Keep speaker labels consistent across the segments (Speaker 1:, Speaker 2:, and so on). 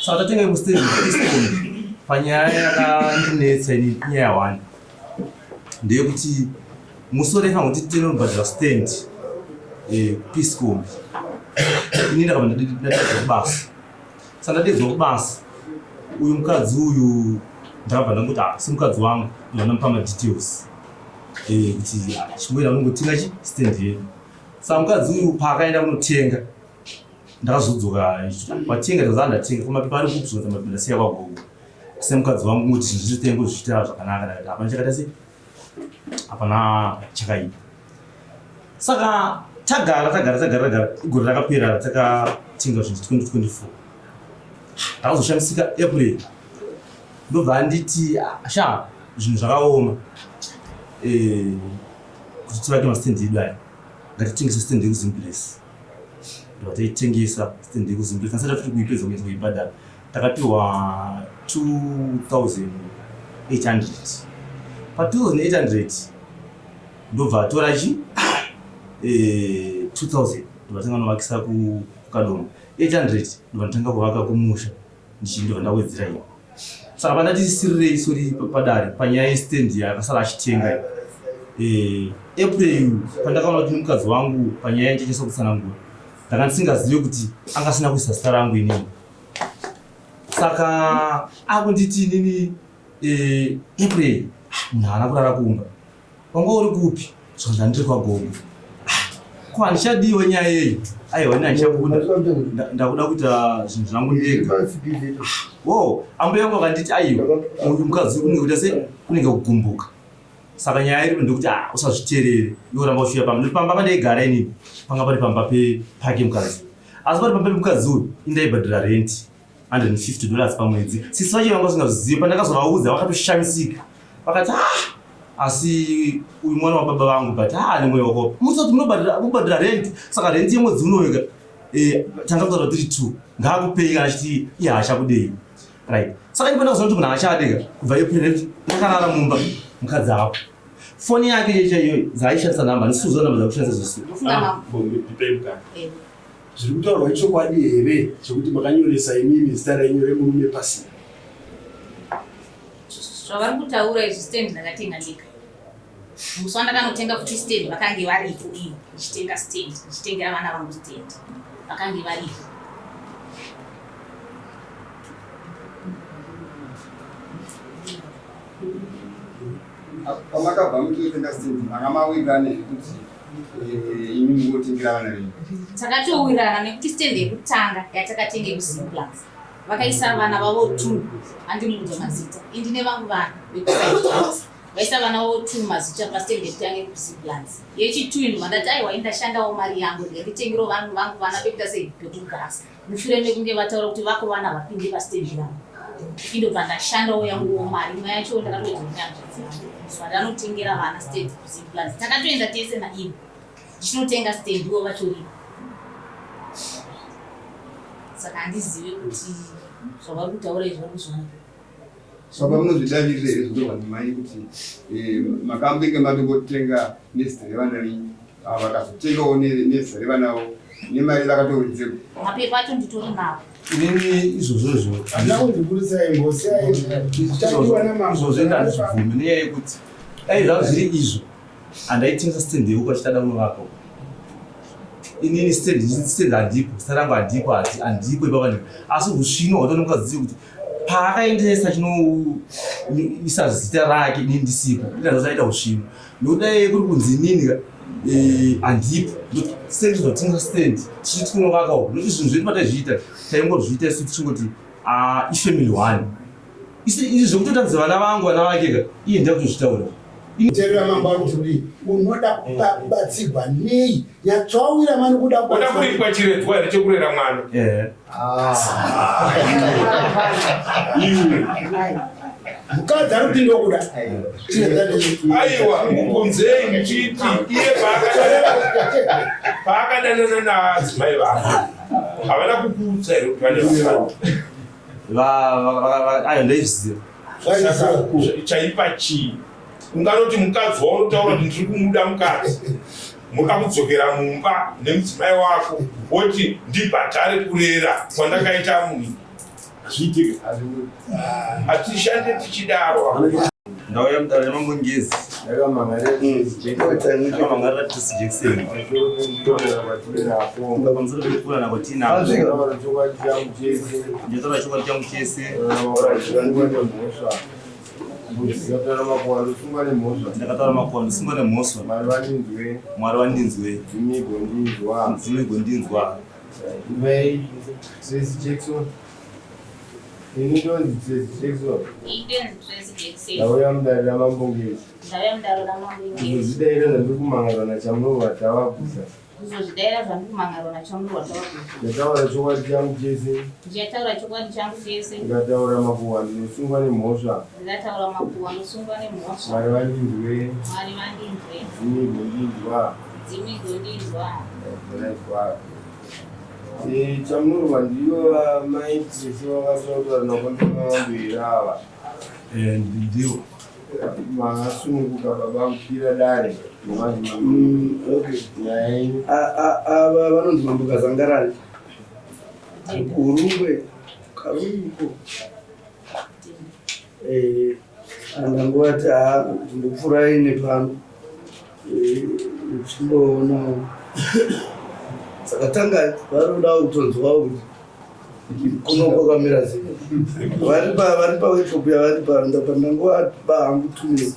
Speaker 1: saka tatenga mustendi panyaya yakandinetsa ini nyaya 1 ndeyekuti musore fangu kuti tinobhadhira stand piscom ini ndakabva ndatadzwa kubasa saka ndatedzwa kubasa uyu mukadzi uyu ndakabva ndanguti semukadzi wangu ndanamupa madetails kuti chimwera unongotenga stand yedu saka mukadzi uyu paakaenda kunotenga ndakazodzoka watenga ndazandatenga kumapepa ari kupsonza mabindasiya kwagogo semukadzi wangu kuti zvinhu zvitengo zvichita zvakanaka ndakati hapana chakaita sei hapana chakaipa saka tagara igore rakapera takatenga zvinhu 2024 ndakazoshamisika April ndobva nditi sha zvinhu zvakaoma kuti tivake mastendi edu aya ngatitengese stendi yekuzimbilesi ndobva stendi yekuzimbilesi nasati futi kuipedza kuedza kuibhadhara takapiwa 2,800 pa 2,800 ndobva atora 2,000 ndobva tanga novakisa kukadomo 800 ndobva ndotanga kuvaka kumusha ndobva ndawedzera iyo saka pandatiisirirei sori padare panyaya yestendi yakasara achitenga April pandakaona kuti mukadzi wangu panyaya yanjechesa kutsanangura ndanga ndisingazive kuti angasina kuisa zita rangu inini saka akunditi inini April munhu haana kurara kumba wanga uri kupi zvanga ndiri kwagogo ko handichadiwa nyaya yeyi aiwa ini handichakunda ndakuda kuita zvinhu zvangu ndega ambo yangu akanditi aiwa uyu mukadzi unenge kuita se kunenge kugumbuka saka nyaya iri ndekuti usazviteerere iworamba ushuya pamba pandaigara inini panga pari pamba pepake mukadzi asi pari pamba pemukadzi uyu indaibhadhira renti $150 pamwedzi sisi vacho vanga vasingazvizivi pandakazovaudza vakatoshamisika vakati asi uyu mwana wababa vangu but nemwoyo wako musati munobhadhira renti saka renti yemwedzi unoyoga tanga kutaura tiri 2 ngaakupei kana chiti iye haachakudei right saka ini pandakazoona kuti munhu haachadega kubva April ndakarara mumba mukadzi ako foni yake chaiyo dzaaishandisa namba ndisuzwa namba dzakushandisa zvose
Speaker 2: zviri kutaurwa ichokwadi here chekuti makanyoresa imimi zita renyu remurume pasi
Speaker 3: zvavari kutaura izvi stendi ndakatenga ndika musi wandakanotenga futi stendi vakange varipo iyo ichitenga stendi ichitengera vana vangu stendi vakange varipo
Speaker 4: pamakabva mutotenga stendi makamawirane kuti imi munotengera vana venyu
Speaker 3: takatowirana nekuti stendi yekutanga yatakatenga kusimplus vakaisa vana vavo 2 handimuudza mazita indine vangu vana vaisa vana vavo 2 mazita pastendi yekutanga kusimplus yechi2 ndobva ndati aiwa indashandawo mari yangu ndikatitengero vangu vana pekuita sei pekugasa mushure mekunge vataura kuti vako vana vapinde pastendi yangu indobva ndashandawo yanguwo mari imwe yacho ndakatoendanyanzvadzangu so ndanotengera vana stendi kusimplus takatoenda tese naivo ndichinotenga stendi wo vatoripo saka handizive kuti zvavari kutaura izvi vari kuzvona
Speaker 4: saka munozvidavirira here zvinobva ndimai kuti makambenge matongotenga nezita revana venyu vakazotengawo nezita revanavo nemari lakatowedzeko
Speaker 3: mapepa acho nditori navo
Speaker 1: inini izvozvozvo ndandizvibvumi nenyaya yekuti dai zvavo zviri izvo handaitengesa stendi yeuko achitada unovaka inini stendi handipo zita rangu handipo ipapa asi usvino watona mukaziva kuti paakaendesa chinoisa zita rake inini ndisipo indazochaita usvino nokudai kuri kunzi inini handipo stendi zvatengesa stendi tichiti kunovakawo nokuti zvinhu zvedu patazviita taingozviita isu tichingoti ifamily 1 izvi zvekutotanidza vana vangu vana vakeka iye ndakutozvitaura
Speaker 2: terera mangwani kuti unoda kubatsirwa nei yatsvawira mani kuda
Speaker 5: kuripwa chiredzwa here chekurera mwana
Speaker 2: mukadzi ari kuti ndokuda
Speaker 5: aiwa mukunzei muchiti iye paakadanana naadzimai vako havana kukuudza here kuti
Speaker 1: ayo ndaizviziva
Speaker 5: chaipa chii unganoti mukadzi wao unotaura kuti ndiri kumuda mukadzi muda kudzokera mumba nemudzimai wako woti ndibhadhare kurera kwandakaita munhu zviitike. Hatishande tichidaro.
Speaker 1: Ndauya mudare nemambongezi ndakamangarira tisi jekiseni pamusoro pekupurana kwatinako ndinotaura chokwadi changu chese ndakataura makuva ndosungwa nemhosva Mwari vandinzwe dzimigondinzwa.
Speaker 4: Ndauya mudare ramambongezi kuzvidaira zvandikumangarwa naChamurwa tavagusa ndataura chokwadi changu chese ndikataura makuhwa ndinosungwa nemhosva Mwari vandinzwe dzimigondinzwa. Chamurwa ndiyo maitisi vakataura nakondimavambiri ava
Speaker 1: ndiwo
Speaker 4: makasununguka baba kupira dare
Speaker 2: ava vanonzi mambuka zangarani urungwe karuniko andangoti ndopfurai nepano chimboona saka tanga varoda kutonzwawo kuti kunokwakamira sei vari pawekshop yavari pandangova hangu tumire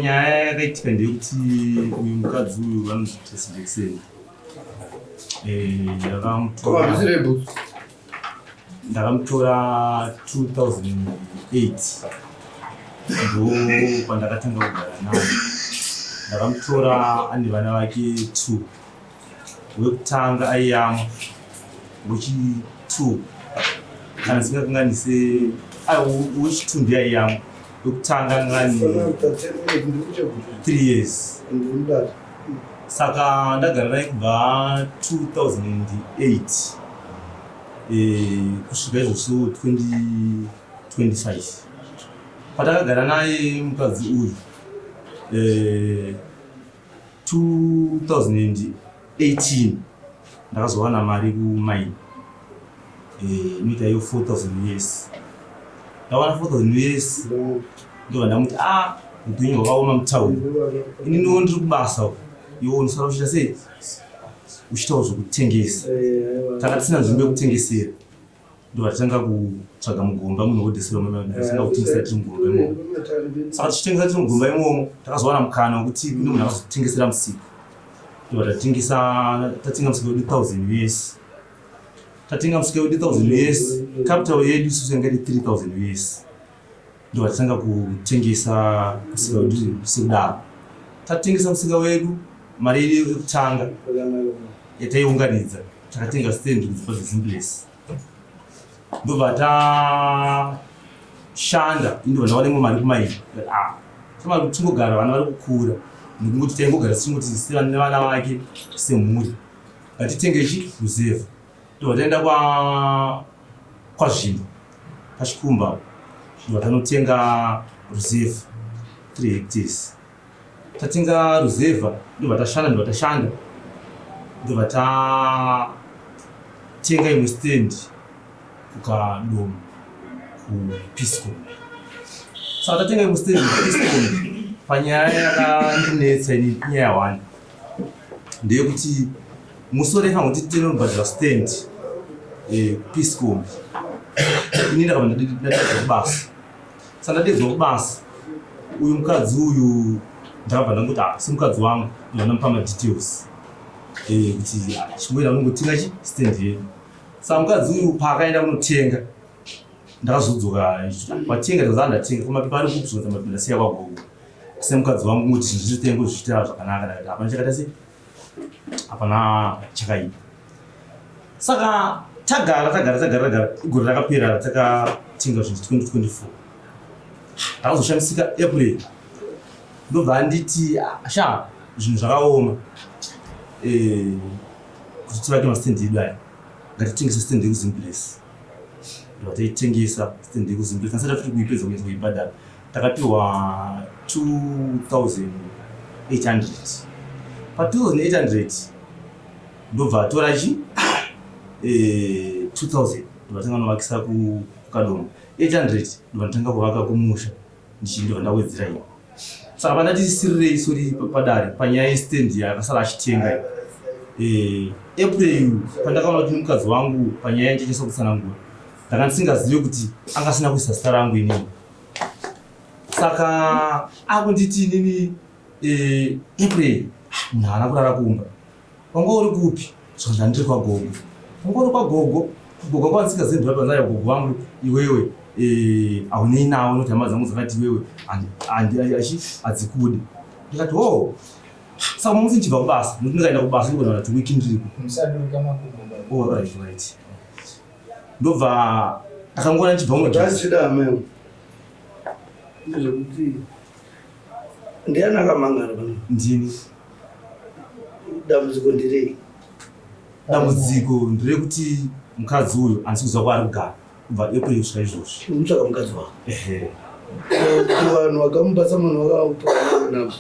Speaker 1: nyaya yakaitika ndeyekuti uyu mukadzi uyu vanonzi Tesi Jackson ndakamutora 2008 ndo pandakatanga kugara naye. Ndakamutora ane vana vake 2. Wekutanga aiyama, wechi2 kana singakanganise wechi2 ndiye aiyama, wekutanga ngani 3 years. Saka ndagara naye kubva 2008 kusvika izvozvo 2025. Patakagara naye mukadzi uyu 2018 ndakazowana mari kumaini inoita iyo 4000 US. Ndawana 4000 US ndobva ndamuti upenyu hwakaoma mutauni, ini ndiwo ndiri kubasa iwo unosara uchita sei uchitawo zvokutengesa. Takatisina nzvimbo yekutengesera ndobva tatanga kutsvaga mugomba munhu wodhesera ndasinga kutengesera tiri mugomba imomo. Saka tichitengesa tiri mugomba imomo takazowana mukana wekuti kune munhu akazotengesera musika. Ndobva tatenga musika wedu 1000 US. Tatenga musika wedu 1000 US, capital yedu isusu yanga iri 3000 US. Ndobva tatanga kutengesa musika wedu sekudaro. Tatengesa musika wedu, mari yedu yekutanga yataiunganidza takatenga stand kudzipa dzesimplesi. Ndobva tashanda indobva ndawanemo mari kumaini. Tamari tingogara vana vari kukura nokungoti taingogara tichingoti sevana nevana vake semhuri ngatitenge ruzevha. Ndobva taenda kwazvimba pachikumba ndobva tanotenga ruzevha 3 hectares. Tatenga ruzevha ndobva tashanda ndobva tatenga imwe stand kukadomo kuPisco. Saka tatenga imwe stand kuPisco. Panyaya yakandinetsa ini nyaya yawani ndeyekuti musi warefa kuti tinobhadhira stand kuPisco ini ndakabva ndadedzwa kubasa. Saka ndadedzwa kubasa uyu mukadzi uyu ndakabva ndangoti semukadzi wangu ndanamupa madetails kuti chimboenda unongotenga stand yedu. Saka mukadzi uyu paakaenda kunotenga ndakazodzoka watenga ndazandatenga kumapepa ari kupsonza mapepa ndasiya kwagogo semukadzi wangu ngoti zvinhu zvitengo zvichitira zvakanaka ndakati hapana chakaita sei hapana chakaipa. Saka tagara igore rakapera takatenga zvinhu 2024 ndakazoshandisika April ndobva nditi zvinhu zvakaoma kuti tivake mastand edu aya ngatitengese stand yekuZimplesi. Ndobva taitengesa stand yekuZimplesi nasati tafiri kuipedza kuedza kuibhadhara takapiwa 2800. Pa 2800 ndobva atora 2000 ndovatanga novakisa kukadomo 800 ndovatanga kuvaka kumusha ndichindobva ndawedzera ino. Saka pandatisirire isori padare panyaya yestendi yakasara achitenga April pandakaona kuti mukadzi wangu panyaya yanjechesa kutsanangura ndanga ndisingazivi kuti angasina kuisa zita rangu inini. Saka akunditi inini April munhu haana kurara kumba. Wanga uri kupi? Zvanga ndiri kwagogo. Wanga uri kwagogo? Gogo wangu ndisingazivi panzaya gogo wangu iwewe haunei nawo nokuti hama dzangu dzakati iwewe hadzikude. Ndikati saka musi ndichibva kubasa nokuti ndikaenda kubasa ndikona kuti wiki ndiripo. Right. Ndobva akangona ndichibva
Speaker 6: mudhasida ndezvekuti ndiani akamangara pano.
Speaker 1: ndini
Speaker 6: Dambudziko ndirei?
Speaker 1: Dambudziko nderekuti mukadzi uyu handisi kuziva kwaari kugara kubva April kusvika izvozvi.
Speaker 6: Umutsvaka mukadzi wako?
Speaker 1: Ehe.
Speaker 6: Vanhu vakamubasa munhu wakaupana.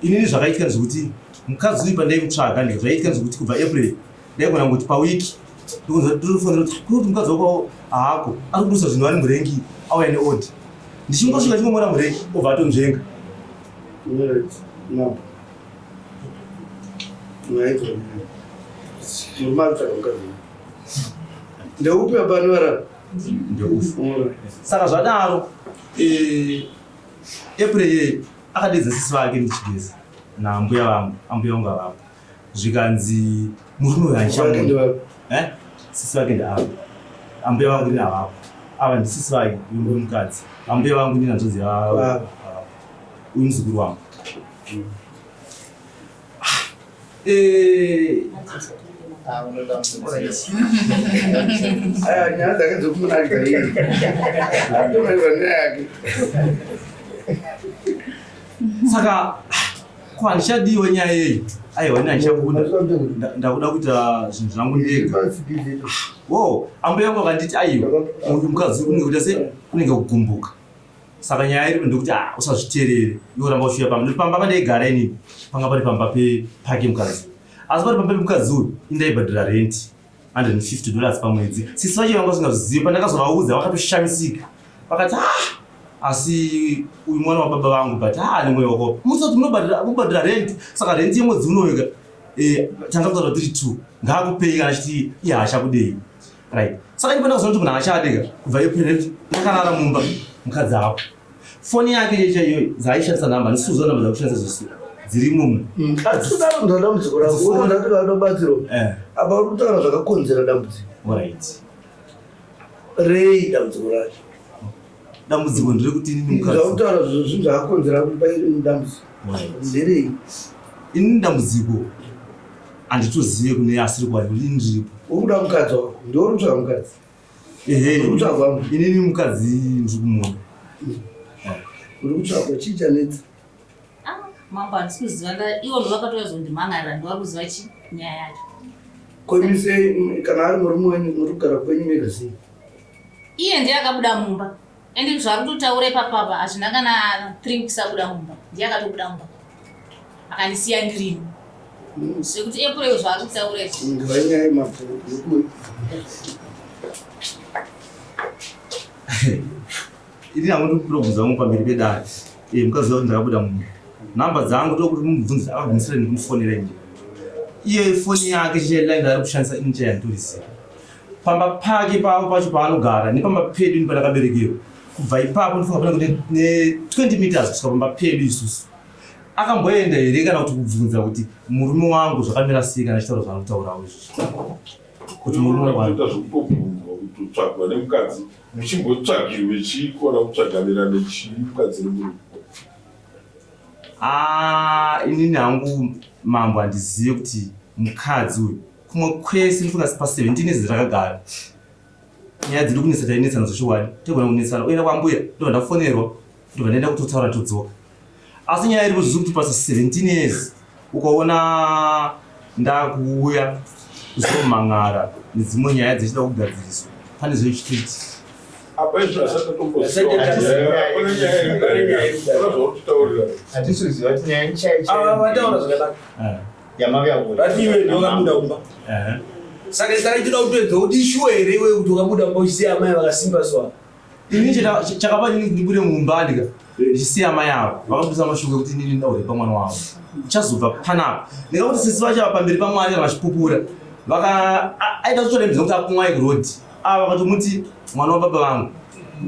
Speaker 1: Inini zvakaitika ndezvekuti mukadzi uyu pandaimutsvaga zvaitika ndezvekuti kubva April ndaigona kuti pawiki ndinofanira kuti mukadzi wako haako ari kudusa zvinhu ari murengi auya neodi. Ndichingosvika chingomona murengi obva atonzvenga.
Speaker 6: Ndeupi apanorara?
Speaker 1: Ndeupi. Saka zvadaro April akadedza sisi vake ndichigeza nambuya vangu ambuya vangu avapo zvikanzi murume uyu hanichamuna. Sisi vake ndeava ambuya vangu ndini avapo ava ndisisi vake uyu mukadzi ambuya vangu ndini hanzoziva uyu muzukuru wangu.
Speaker 6: Nyaya dzake dzokumunaka yake.
Speaker 1: Saka ko handichadiwe nyaya yeyi aiwa ini handichakunda ndakuda kuita zvinhu zvangu ndega. Ambuya vangu vakanditi aiwa uyu mukadzi unenge kugumbuka. Saka nyaya iripo ndekuti usazviteerere iworamba ushuya pamba pandaigara inini panga pari pamba pake mukadzi asi pari pamba pemukadzi uyu indaibhadhira renti $150 pamwedzi. Sisi vacho vanga vasingazvizivi pandakazovaudza vakatoshamisika vakati asi uyu mwana wababa vangu but nemwoyo wako musati munobhadhira renti saka renti yemwedzi unowega tanga kutaura tiri 2 ngaakupei kana chiti iye haachakudei. Right. Saka ndipo ndakazoona kuti munhu haachadega kubva April ndakarara mumba mukadzi ako. Foni yake checha iyoyo dzaaishandisa namba ndisuzwa namba dzakushandisa zvose dzirimo.
Speaker 6: Atidaro ndo dambudziko rako ndati vanobatsirwa apa uri kutaura zvakakonzera dambudziko.
Speaker 1: Right.
Speaker 6: Rei dambudziko racho?
Speaker 1: Dambudziko nderekuti inini mukadzi
Speaker 6: zvakutaura zvinhu zvakakonzera kuti pairi dambudziko nderei?
Speaker 1: Inini dambudziko handitozive kune asiri kwayo kuti ini ndiripo.
Speaker 6: Urikuda mukadzi wako? Ndiuri kutsvaga mukadzi?
Speaker 1: Inini mukadzi ndiri kumuna.
Speaker 6: Uri kutsvaga chii chanetsa?
Speaker 3: Mambo handisi kuziva ivo ndovakatouya kuzondimhangarira ndova kuziva nyaya yacho.
Speaker 6: Komise kana ari murume wenyu muri kugara kwenyu mega sei?
Speaker 3: Iye ndiye akabuda mumba ende zvari kutotaura ipapapa hazvina kana 3 weeks abuda mumba ndiye akatobuda mumba akandisiya ndirimo sekuti April zvari kutaura izvi
Speaker 6: ndivanyaya yemabhuku.
Speaker 1: Ini hamundi kuprobhuza mungu pamberi pedare mukadzi wako ndakabuda mumba namba dzangu tokuti mumubvunzisa akagumisa nekumufonera nje iye foni yake chechilaini ari kushandisa ini chayanditorisiya pamba pake pavo pacho paanogara nepamba pedu ini pandakaberekerwa kubva ipapo ndifunga pana kuti ne20 meters kusvika pamba pedu isusu akamboenda here kana kuti kubvunza kuti murume wangu zvakamira sei kana chitauro zvaari kutaurawo izvi kuti murume
Speaker 5: waita zvokutobvunzwa kutotsvagwa nemukadzi muchimbotsvagirwe chikona kutsvaganira nechii mukadzi nemurume.
Speaker 1: Inini hangu mambo handizive kuti mukadzi uyu kumwe kwese ndifunga pa 17 years rakagara nyaya dziri kunetsa tainetsa nadzo chiwani togona kunetsana oenda kwambuya ndobva ndafonerwa ndobva ndaenda kutotaura todzoka asi nyaya iripo zviri kuti pasi 17 years ukaona ndakuuya kuzomhan'ara nedzimwe nyaya dzichida kugadziriswa pane zvoichititi
Speaker 5: apa izvo asatatombozvitaurira
Speaker 2: hatisiziva kuti nyaya ichaichai
Speaker 6: vataura zvakanaka
Speaker 2: yamavya kuti
Speaker 6: ratiwe ndokabuda kumba saka chinoda kupedza kuti ishuwa here iwe kuti ukabuda kumba uchisiya amai vakasimba so
Speaker 1: ini chakapa ndibude mumbandika ndichisiya amai avo vakabudisa mashuka kuti inini ndaure pamwana wavo uchazobva panapa ndikakuti sisi vachava pamberi pamwari kana vachipupura aita kutorembedza kuti akumwai kurodhi ava vakati muti mwana wababa vangu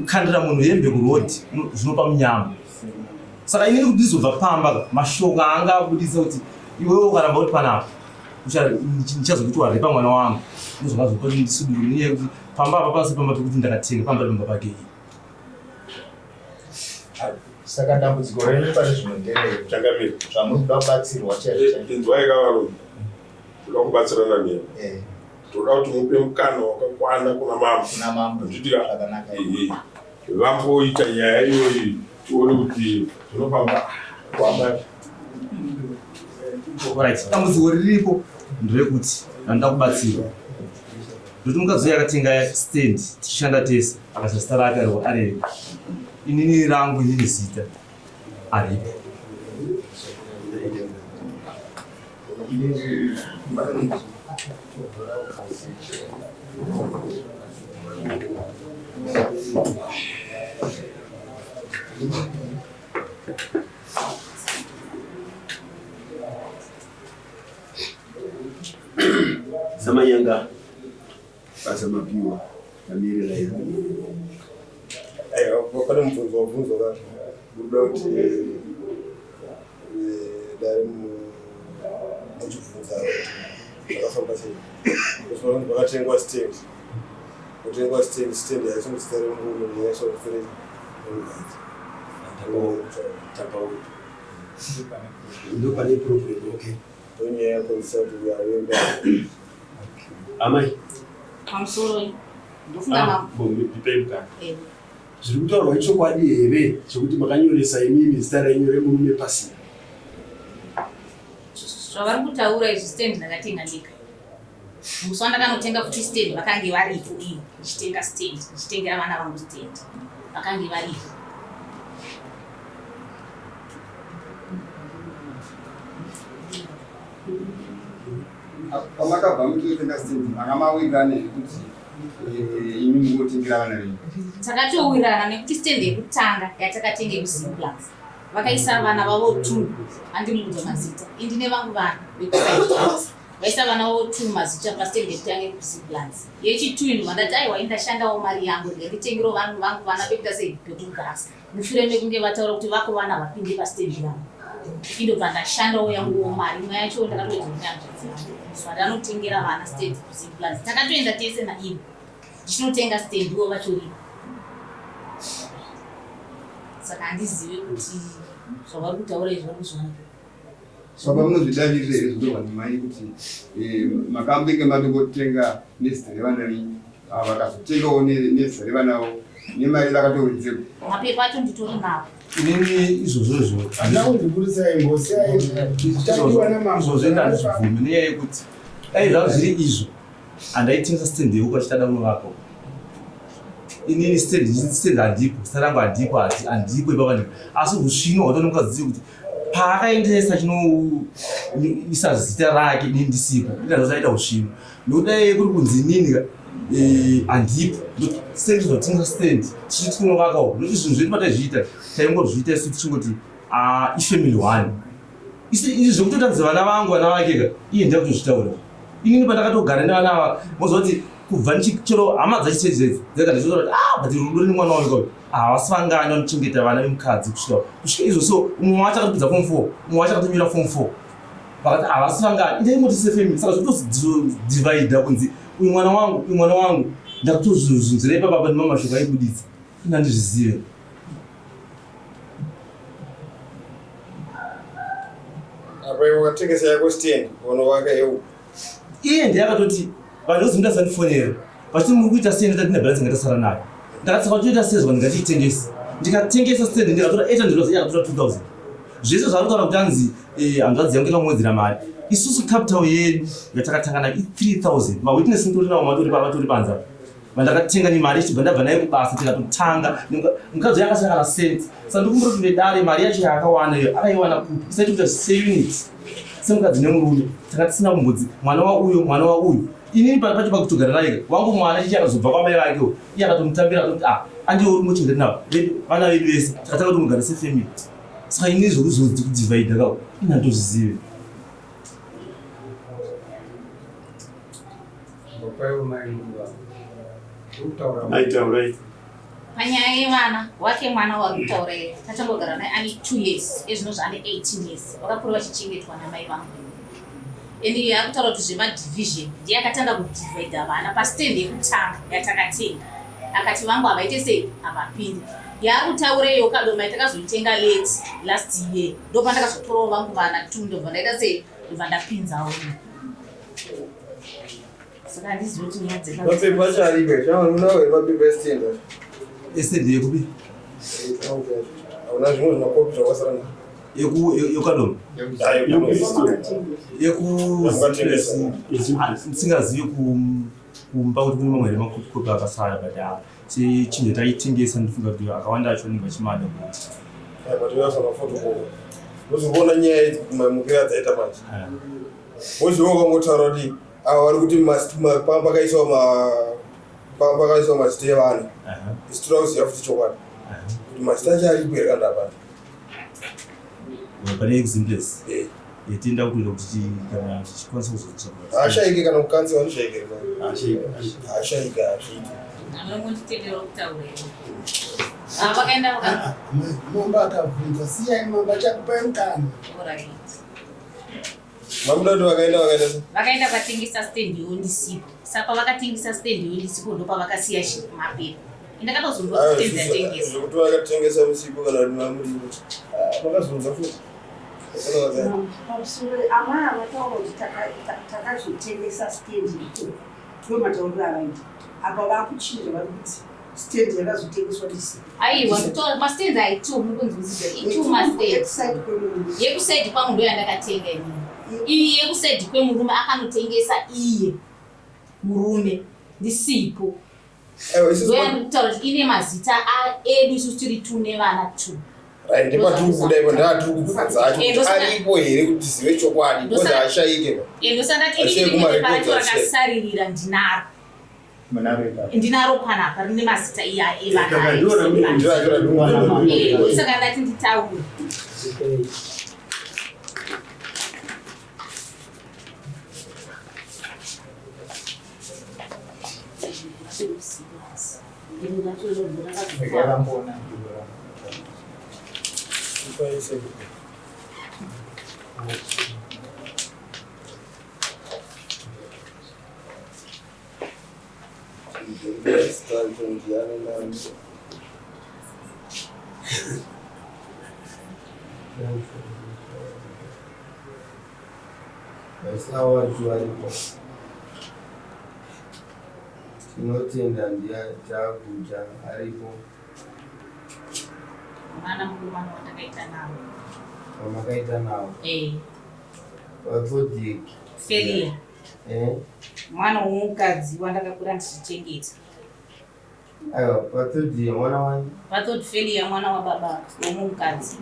Speaker 1: kukandira munhu hembe kurodhi zvinopa munyama saka inini kuti ndizobva pamba mashoko anga abudisa kuti iwewe ukaramba kuti panapa ndichazokuti warei pamwana wangu ndizongazokuti ndisuduru niye kuti pamba apa pasi pamba pekuti ndakatenga pamba pamba pake iyi
Speaker 2: saka dambudziko renyu pane zvinonderei
Speaker 5: changamira
Speaker 2: zvamunoda kubatsirwa
Speaker 5: inzwai kavaro toda kubatsirana nemi toda kuti mupe mukana wakakwana kuna mambo zvidira vamboita nyaya iyoyi tione kuti zvinofamba kuamba
Speaker 1: dambudziko riripo nderekuti vanoda kubatsirwa ndokuti mukadzi yakatenga stand tichishanda tese akazazita rake ariko inini rangu inini zita aripo
Speaker 6: samanyanga pasamapiwa namirira hizo
Speaker 4: pane mubvunzo wabvunzo kacho kuda kuti dare muchibvunza zvakafamba sei kuti vakatengwa stand kutengwa stand yaisomutitare munhu yaisofere
Speaker 6: ndo pane problem okay
Speaker 4: tonyaya yakonzesa kuti yaenda
Speaker 6: amai
Speaker 3: pamusoro ndofunga
Speaker 5: mamboipepeka
Speaker 6: zviri kutaurwa ichokwadi here chekuti makanyoresa imimi zita renyu remurume pasi
Speaker 3: zvavari kutaura izvi stand ndakatenga ndika musi wandakanotenga futi stand vakange varipo ivo ndichitenga stand ndichitengera vana vangu stand vakange varipo
Speaker 4: pamakabva mutotenga stand makamawirane zvekuti imi mungotengira vana venyu
Speaker 3: takatowirana nekuti stand yekutanga yatakatenga kusimplus vakaisa vana vavo 2 handimuudza mazita indine vangu vana vekusaiti vaisa vana vavo 2 mazita pastand yekutanga kusimplus yechi2 vandati aiwa indashandawo mari yangu ndikatengero vanhu vangu vana pekuita sepekugasa mushure mekunge vataura kuti vako vana vapinde pastand yangu indobva ndashandawo yanguwo mari imwe yacho ndakatoeaso vandanotengera vana stand kusimplus takatoenda tese naivo ndichinotenga stand ivo vatoripo saka handizive kuti zvavari kutaura izvi vari kuzvona
Speaker 4: saka munozvidavirira here zvitorwa nemai kuti makambenge matongotenga nezita revana venyu vakazotengawo nezita revanavo nemari lakatowedzeko
Speaker 3: mapepa acho nditori navo
Speaker 1: inini izvozvozvo
Speaker 2: ndakundiburisai mbosi
Speaker 1: izvozvo handizvibvumi nenyaya yekuti dai zvavo zviri izvo handaitengesa stand yeuko achitada unovako inini stand handipo zita rangu handipo handipo ipapa asi usvino watonomukazivi kuti paakaendesa chinoisa zita rake inini ndisipo inazvaita usvino nokudai kuri kunzi inini handipo sendizotengesa stand tichiti tinovakawo nokuti zvinhu zvedu patazviita taingozviita isu tichingoti ifamily one izvi zvekutotanidza vana vangu vana vakeka iye ndakutozvitaura inini pandakatogara nevana ava moziva kuti kubva ndichiro hama dzachiteedzedzi dzega ndichitaura kuti but rudo nemwana waveka havasivangani vanochengeta vana vemukadzi kusvika izvo so umwe wacho akatopedza form 4 umwe wacho akatomira form 4 vakati havasivangani itai moti sefamily saka zvotozidivhaidha kunzi uyu mwana wangu ndakutozvunzira ipapa nemamashoko aibuditsa ina ndizvizive
Speaker 4: apa iwe wakatengesa yako stand unovaka eu
Speaker 1: iye ndiyakatoti vanhu vozi mudazandifonera vachiti muri kuita stand tatina bhalansi ngatasara nayo ndakatsaka toita sezva ndingatiitengesa ndikatengesa stand ndikatora 800 yakatora 2000 zvese zvari kutaura kuti hanzi hanzvadzi yangu ikamuwedzera mari isusu capital yedu yatakatanga nayo i3000 mawitness nitori navo matori panza vandakatenga nemari ichibva ndabva nayo kubasa tikatotanga mukadzi yakasangana na cent saka ndikumbura kuti vedare mari yacho yaakawana iyo akaiwana kupi isaiti kuita seunit semukadzi nemurume tanga tisina kumbudzi mwana wa uyu inini pacho pakutogara naye wangu mwana ichi akazobva kwamai vakewo iye akatomutambira kuti andiwo uri muchengeti navo vana vedu vese takatanga kuti mugara sefamily saka inini zvokuzodzi kudivhaidha kawo ina ndozvizive
Speaker 3: panyaya yevana wake mwana warikutaura iye tachambogara naye ane 2 years ezvinozvo ane 18 years vakakura vachichengetwa namai vangu and akutaura kuti zvemadivision ndiye akatanga kudivhaidha vana pastendi yekutanga yatakatenga akati vangu havaite sei havapindi yaakutaura iyo kadoma yatakazoitenga late last year ndopandakazotorawo vangu vana 2 ndobva ndaita sei ndobva ndapinzawo saka handizivi kuti
Speaker 7: mapepa acharipe chavanonawere mapepa esitenda
Speaker 1: estendi yekupi
Speaker 7: hauna zvimwe zvimakopi zvakasarana
Speaker 1: yekadoma ndisingazivi kumba kuti kune mamwe here makopi akasara but chinhu taitengesa ndifunga kuti akawanda acho anenge achimada
Speaker 7: uziona nyaya idzi kumamukira dzaita manje woziva ukangotaura kuti ava vari kuti pakaiswa mazita evana isi toda kuziva futi chokwadi kuti mazita acho aripo here kandapana
Speaker 1: pane exemples yetienda kutoita kuti kana tichikwanisa kuzoisa
Speaker 7: haashaike kana kukanzi vanoshaike haashaike
Speaker 2: mamba akabvunza siyai mamba chakupai mukana
Speaker 7: makuda kuti
Speaker 3: vakaenda vatengesa stendi yondisipo saka pavakatengesa stendi yondisipo ndopavakasiya mapepa
Speaker 7: ndakatozonzvekuti vakatengesa musipo kana kuti mamurivo vakazonza futi
Speaker 8: pamusoro amai avataura kuti takazotengesa stendi ndomatauriro avaita apa vakuchinja vari kuti stendi yakazotengeswa ndisipo
Speaker 3: aiwa mastendi ai2 mukunzwisisa i2 mastendi yekusaidi kwangu ndo yandakatenga inini iyi yekusaidi kwemurume akanotengesa iye murume ndisipo ndoyandikutaura kuti ine mazita edu isusu tiri 2 nevana 2
Speaker 7: ndepatiri kuda ipo ndaatiri kubvunza acho kuti aripo here kuti zive chokwadi koza ashaike
Speaker 3: ndosandatiiipaito rakasaririra ndinaro panapa rine mazita iya evanasaka ndati nditaure
Speaker 7: Varipo tinotenda ndiyachaguta aripo
Speaker 3: mwana mukomana watakaita nawo
Speaker 7: wamakaita nawo vatodiki
Speaker 3: felia mwana womukadzi wandakakura ndichichengeta
Speaker 7: aiwa vatodi mwana wani
Speaker 3: vatodi felia mwana wababa womukadzi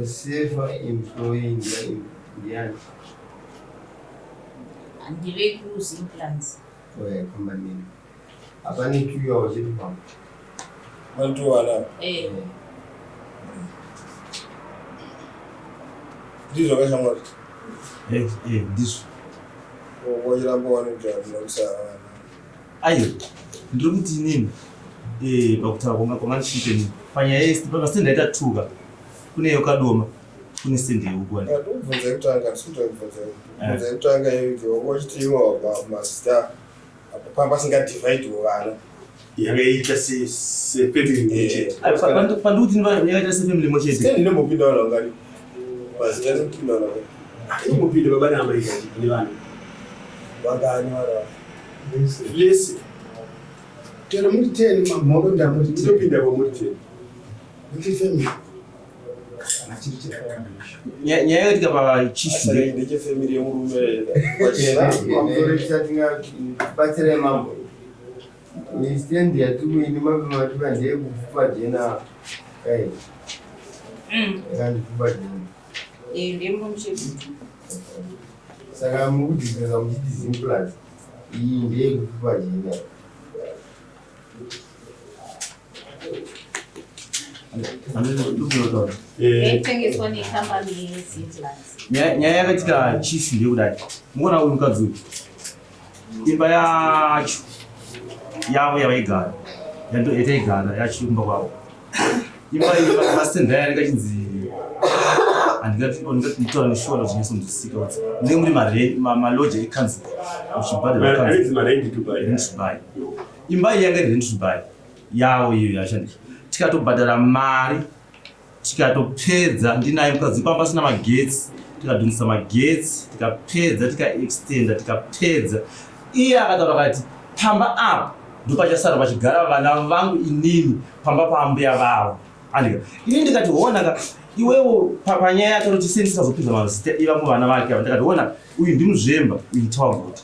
Speaker 7: usafer employing ndiani
Speaker 3: ndive cruise implants
Speaker 7: company hapana tuyo zilipa
Speaker 2: Bantu wala. Ndizo kasha mwari.
Speaker 1: Ndizo.
Speaker 2: Wajira mbo wanu kusa.
Speaker 1: Ayo. Ndiri kuti nini? Pakutaura kwanga ndichite panya yese pakasenda ita tuka. Kune yokadoma. Kune sende yokwana.
Speaker 2: Ndobvunza kutanga ndibvunza kutanga yego wachitiwa master. Pamba singa divide vana.
Speaker 6: Yakaita se family mochete.
Speaker 1: Panduti yakaita se family mochete.
Speaker 2: Sende ndembopinda wala ngani. Basi yani mpinda wala.
Speaker 6: Ndopinda baba na mai kaji ni vana.
Speaker 2: Wangani wala.
Speaker 6: Yes.
Speaker 2: Tena muri 10 mamodo ndamuti
Speaker 6: ndopinda kwa muri 10.
Speaker 2: Ndi family.
Speaker 1: Nyaya katika pa chifu
Speaker 2: ndike family yomurume
Speaker 7: wachira amborekisa tinga batere mambo
Speaker 4: Stendi ya tu ini mama tu kan dia buat je na. Kan buat je.
Speaker 3: Dia mungkin.
Speaker 4: Saka mu di dalam di simple. Ini dia buat je na.
Speaker 3: Yaitengeswa nekambani yeZlands.
Speaker 1: Nyaya yakatika chifu ndeyekudai muona uyu mukadzi uyu imba yacho yavo yavaigara yataigara yacho kumba kwavo imba iyi masenda yari kachinzi handingataura neshora zvinesomuzisika kuti ndinge muri maloja ekanzi uchibhadhara imba iyi yanga iri rent to buy yavo iyo yashandika tikatobhadhara mari tikatopedza ndinaye mukadzi pamba pasina magetsi tikadhungisa magetsi tikapedza tikaextenda tikapedza iye akataura kati pamba apa ndopachasara pachigara vana vangu inini pamba pambuya vavo andika ini ndikati honaka iwewo panyaya yacho kuti sei ndisikazopinza mazita ivamwe vana vake ava ndikati hona uyu ndimuzvemba uyu nditaugoti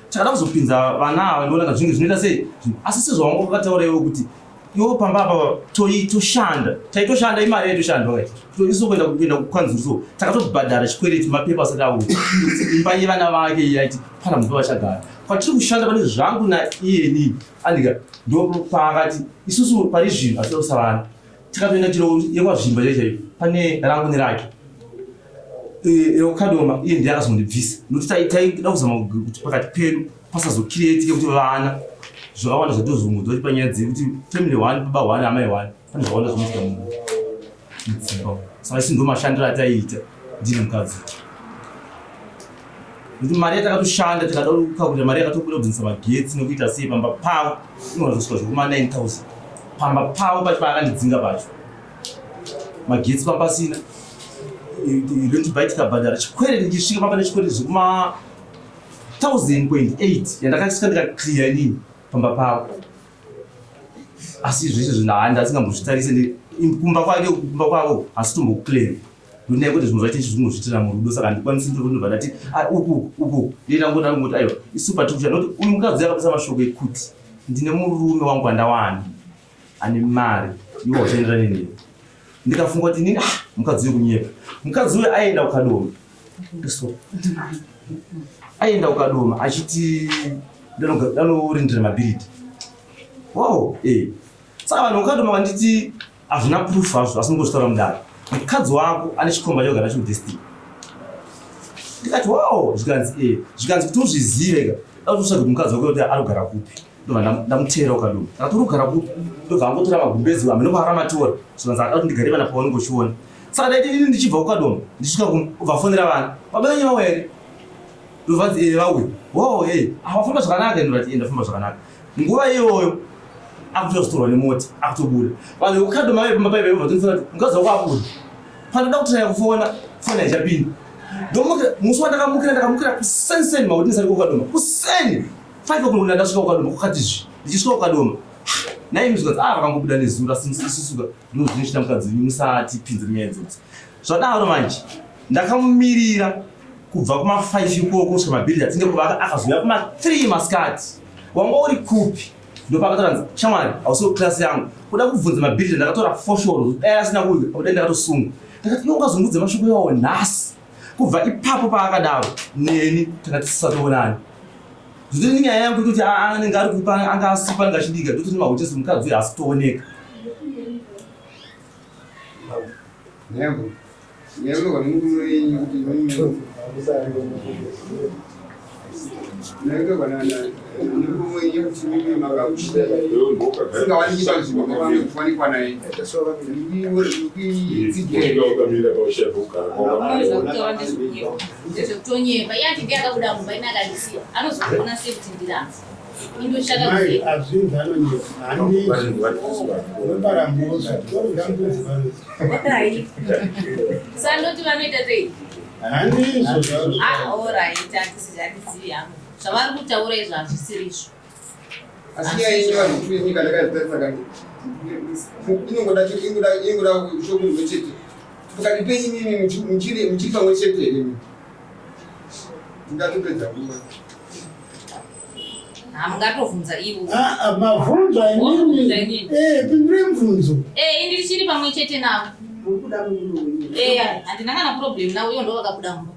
Speaker 1: takada kuzopinza vana ava ndionaka zvinge zvinoita sei asi sezvawanga wakataura iwe kuti iwo pamba apa taitoshanda imari yaitoshanda wakati isokuenda kukwanzuriso takatobhadhara chikwereti mapepa asati auti imba yevana vake yaiti pana mumba vachagara kwatiri kushanda pane zvangu naiyeni andika ndopakati isusu pari zvinhu atiosa vana takatoenda chiro yekwazvimba chaizvaipo pane rangu nerake ekadoma iye ndiye akazondibvisa nokuti taida kuzama kuti pakati pedu pasazokiretike kuti vana zvakawanda zvatozungudzwa kuti panyaya dzekuti family 1 baba 1 amai 1 pane zvakawanda zvinoitika mudzimba saka isi ndo mashandiro ataiita ndine mukadzi nokuti mari yatakatoshanda tikadauka kuti mari yakatobuda kudzingisa magetsi nekuita sei pamba pavo inozosvika zvekuma 9000 pamba pavo pacho paakandidzinga pacho magetsi papasina rentobai tikabhadhara chikwereti ndichisvika pamba nechikwereti zvekuma 1000.8 yandakasvika ndikakliya inini pamba pavo asi zveshe zvinahanda asingambozvitarise kumba kwavo asi tomboclaim ndonyaya kuti zvinhu zvaite zvingozvitira murudo saka handikwanisi ndobva ndati uku ndinangoti aiwa isu patikushanda nokuti uyu mukadzi akapisa mashoko ekuti ndine murume wangu wandawana ane mari iwo uchaenderane neni ndikafunga kuti nini mukadzi uyu kunyepa mukadzi uyu aenda ukadoma achiti danorindira mabhiridi wow saka vanhu ukadoma vanditi hazvina proof hazvo asi ngozvitaura mudaro mukadzi wako ane chikomba chakugara chikudestiny ndikati wow zvikanzi kuti uzviziveka dautotsvage kuti mukadzi wako kuti arikugara kupi ndobva ndamutera ukadoma akatori kugara kupi ndobva angotora magumbezi wame ndopaaramatora zvikanzi ada kuti ndigare vana pavanongochiona saka daiti ini ndichibva ukadoma ndisvika ubva fonera vana vabenyanyewa here ndobvanzi vauya wow avafamba zvakanaka ndobati ndafamba zvakanaka nguva iyoyo akutozvitorwa nemota akutobuda vanhu vekukadoma vaipamba paivaibva mukadzi wako abuda panoda kutiraya kufona fona ichapinda musi wandakamukira kuseni makuti ndisati kukadoma kuseni 5 o'clock ndasvika kukadoma kukati zvi ndichisvika kukadoma naimi zvikanzi vakangobuda nezura sisuka ndozvinochita mukadzi musati pinze munyaya dzoti zvadaro manje ndakamumirira kubva kuma5 ikoko kusvika mabhiridi atinge kuvaka akazoya kuma3 masikati wanga uri kupi ndopakatoranzi shamwari hausiwo klasi yangu kuda kubvunza mabhiridi ndakatora foshoro dai asina kuuya kudai ndakatosunga ndakati iwo ukazungudza mashoko iwawo nhasi kubva ipapo paakadaro neni takati tisatoonani zvitiri nyaya yangu kuti anenge ari kupa anga asipa ngachidika ndoti nimahotesi mukadzi uyu hasi kutooneka
Speaker 3: ndezvekutonyepa yati ndiyakabuda mumba inakandisiya anozokuona sekuti ndiranzi sandoti vanoita sei orit handisizivi yangu zvavari kutaura izvo hazvisirizvo
Speaker 2: asi yainyoanyika ndakazitarisaka inongoda shoko rimwe chete pakati penyimimi muchiri pamwe chete ndingatopedza nguva
Speaker 3: Hamungatovhunza ivo.
Speaker 9: Mavhunzo ainini. Pindure mvunzo.
Speaker 3: Indi tichiri pamwe chete navo.
Speaker 8: Mukuda munhu.
Speaker 3: Handina kana problem navo, ivo ndo vakabuda mumba.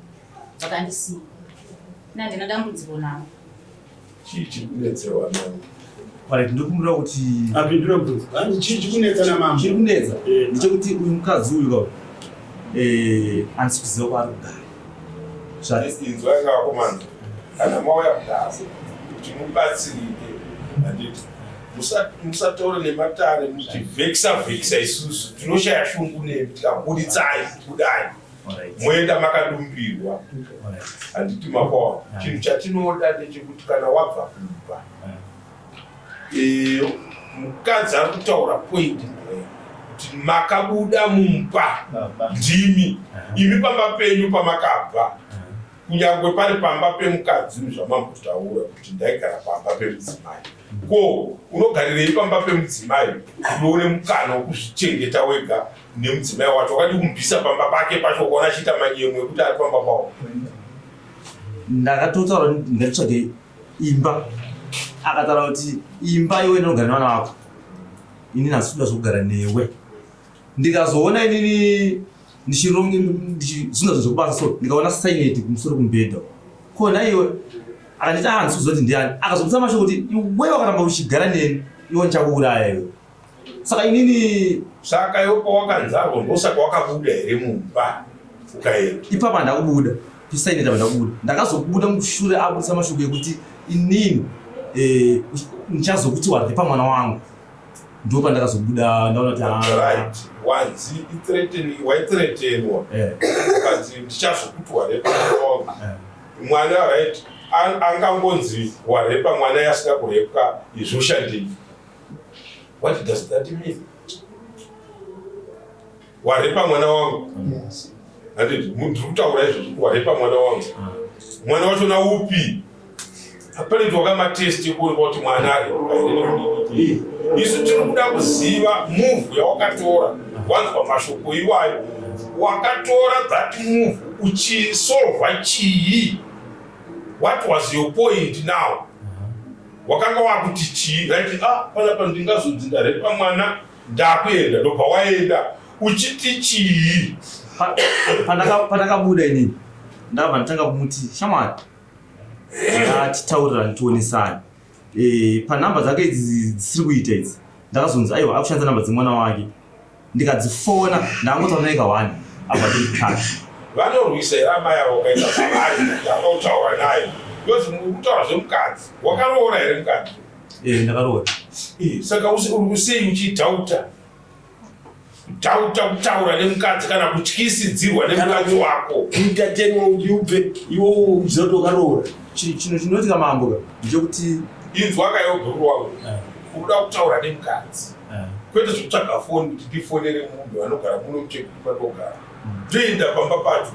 Speaker 3: Vakandisiya. Handina dambudziko navo.
Speaker 5: Chii chikudetserwa navo?
Speaker 1: Right, ndokumbura kuti
Speaker 9: apindure mvunzo. Chii chikunetsa namama?
Speaker 1: Chiri kunetsa ndechekuti uyu mukadzi uyu kau handisi kuziva kwaari kugara.
Speaker 5: Inzwa yakakomana kana mauya kudhasi kuti mubatsirike, handiti musataura nematare muchivhekisa isusu tinoshaya shungu nemi tikabuditsai kudai moenda makadumbirwa. Handiti mapawa chinhu chatinoda ndechekuti kana wabva kumba mukadzi ari kutaura poindi kuti makabuda mumba ndimi imi pamba penyu pamakabva, kunyangwe pari pamba pemukadzi zvamambotaura kuti ndaigara pamba pemudzimai. Ko unogarirei pamba pemudzimai unoone mukana wokuzvichengeta wega nemudzimai wacho, wakadi kumubvisa pamba pake pacho ukaona achiita manyemwe kuti ari pamba pawo?
Speaker 1: Ndakatotaura ndatotsvage imba, akataura kuti imba iwe inogara nevana vako, ini nhasi kuda zvokugara newe. Ndikazoona inini ndichizvinhu zvokubasa so ndikaona saineti kumusoro kumubhedha, kona iwe akanditi handisi kuziva kuti ndiani, akazobvisa mashoko kuti iwe wakaramba uchigara neni iwe ndichakuuraya iwe. Saka inini
Speaker 5: saka iwe pawakanzarwa ndosaka wakabuda here mumba ukaenda?
Speaker 1: Ipapo handakubuda pisaineti, apa ndakubuda ndakazobuda mushure abudisa mashoko ekuti inini ndichazokuti waripa mwana wangu, ndo pandakazobuda ndaona kuti
Speaker 5: wanzi waithreatenwa ukanzi ndichazokuti warepa mwana right, angangonzi warepa mwana yasina kurepwa izvoshandei. What does that mean? Warepa mwana wangu, handiti muntu kutaura izvozvo, warepa mwana wangu. Mwana wacho naupi? Apparently wakamatesti kuonekwa kuti mwana ari isu tiri kuda kuziva muvhu yawakatora. Wanzwa mashoko iwayo, wakatora that move uchisolva chii? What was your point now? Wakanga wakuti chii? Right, panapa ndingazodzi ndarepa mwana ndakuenda, ndobva waenda uchiti chii?
Speaker 1: Pandakabuda inini ndabva nditanga kumuti shamwari ngatitaurira nditonesana panhamba dzake idzi dzisiri kuita idzi. Ndakazonzi aiwa akushandisa nhamba dzemwana wake, ndikadzifona ndangotaura naika 1 apa ndikati
Speaker 5: vanorwisa here amai avo ukaita pavari ndakautaura naye because mukutaura zvemukadzi. Wakaroora here mukadzi?
Speaker 1: Ndakaroora.
Speaker 5: Saka uri kusei uchidhauta kutaura nemukadzi kana kutyisidzirwa nemukadzi wako?
Speaker 6: Utatenwa uliupe iwo uziva kuti wakaroora.
Speaker 1: Chinhu chinoitika mambo ndechekuti
Speaker 5: inzwa kayoguru wangu uda kutaura nemukadzi, kwete zvekutsvaga foni kuti ndifonere munhu anogara muno muchekuti patogara toenda pamba pacho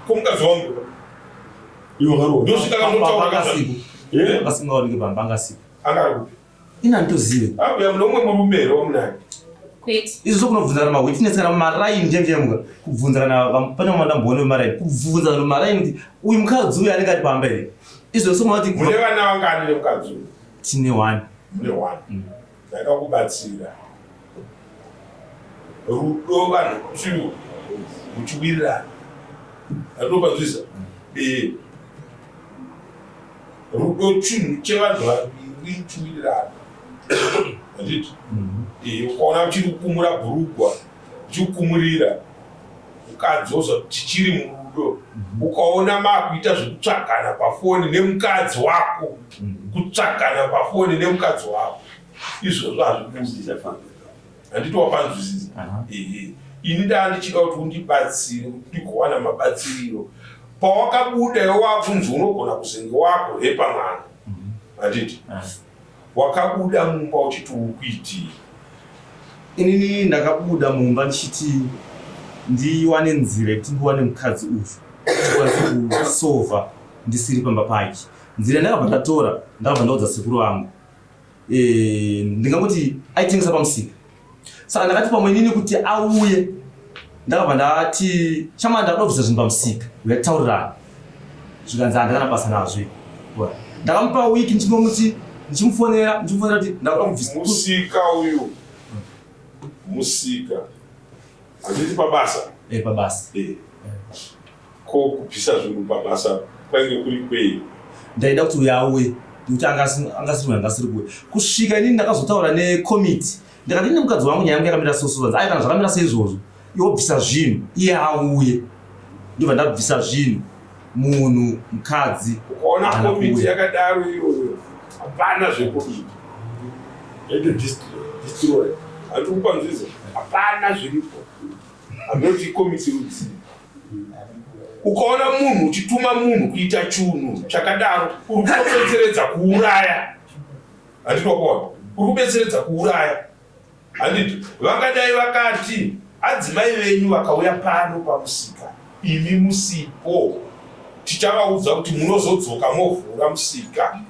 Speaker 5: komukadzi wangu ndosvika kanotaura
Speaker 1: akasingaoneke pamba angasiku
Speaker 5: angari kuti
Speaker 1: ina nditozive
Speaker 5: abuya muno umwe murume here wamunani
Speaker 1: izvo kunobvunza kana mahwitness kana maraini njenjemuka kubvunza kana pane mandamboone maraini kubvunza kana maraini kuti uyu mukadzi uyu anenge ari pamba here. Izvo somati
Speaker 5: mune vana vangani nemukadzi uyu?
Speaker 1: tine 1.
Speaker 5: Mune 1. Ndaida kubatsira rudo vanhu kuti muchiwirirana, ndinobanzwisa rudo chinhu chevanhu vaviri chiwirirana, handiti ukaona uchiri kukumura bhurugwa uchikukumurira mukadzi wozva kuti chiri murudo, ukaona makuita zvekutsvagana pafoni nemukadzi wako, kutsvagana pafoni nemukadzi wako, izvozvo hazvikuudisa handiti wapanzwisisa. Ini ndandichida kuti undibatsire kuti ndigowana mabatsiriro pawakabuda iwe wakunzi unogona kuzenge wako repa mwana, handiti wakabuda mumba uchiti ukuitii?
Speaker 1: Inini ndakabuda mumba ndichiti ndiwane nzira yekuti ndiwane mukadzi uyu tikwanise kusova ndisiri pamba pake. Nzira ndakabva ndatora ndakabva ndaudza sekuru vangu ndingangoti aitengesa pamusika, saka ndakati pamwe inini kuti auye ndakabva ndati shamwari ndakada kubvisa zvinhu pamusika uyatitaurirana zvikanzi handakana basa nazvo. Ndakamupa wiki ndichinomuti ndichimufonera kuti ndakuda kubvisa.
Speaker 5: Musika uyu. Musika. Anditi pabasa.
Speaker 1: Pabasa.
Speaker 5: Ko kupisa zvinhu pabasa kwainge kuri kwei.
Speaker 1: Ndaida kuti uyauye kuti angasiri kuwe. Kusvika inini ndakazotaura nekomiti. Ndikati ine mukadzi wangu nyaya yangu yakamira soso. Kana zvakamira seizvozvo. Iwo bvisa zvinhu iye auye. Ndibva ndabvisa zvinhu. Munhu mukadzi.
Speaker 5: Ukaona komiti yakadaro iyoyo. Hapana zvekuti. Eto destroy. Andikupa nzizo. Hapana zviripo. Andoti komiti rudzi. Ukaona munhu uchituma munhu kuita chunhu chakadaro uri kubetseredza kuuraya. Anditokona. Uri kubetseredza kuuraya. Anditi vangadai vakati adzimai venyu vakauya pano pamusika. Imi musipo. Tichavaudza kuti munozodzoka movhura musika.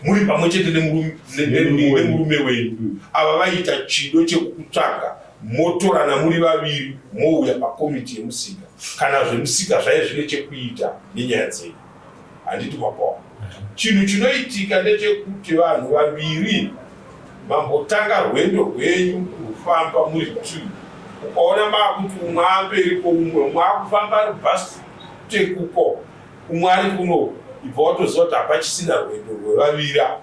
Speaker 5: Muri pamwe chete nemurume wenyu. Ava vaita chido chekukutsvaga. Motorana muri vaviri mouya pakomiti yemusika. Kana zvemusika zvaiye zvine chekuita nenyaya dzenyu. Handiti mapawa. Chinhu chinoitika ndechekuti vanhu vaviri mambotanga rwendo rwenyu kufamba muri two. Ukaona makuti umwe amberi koumwe, umwe akufamba rubhasi tekuko, umwe ari kuno, ibva watoziva kuti hapachisina rwendo rwevavira.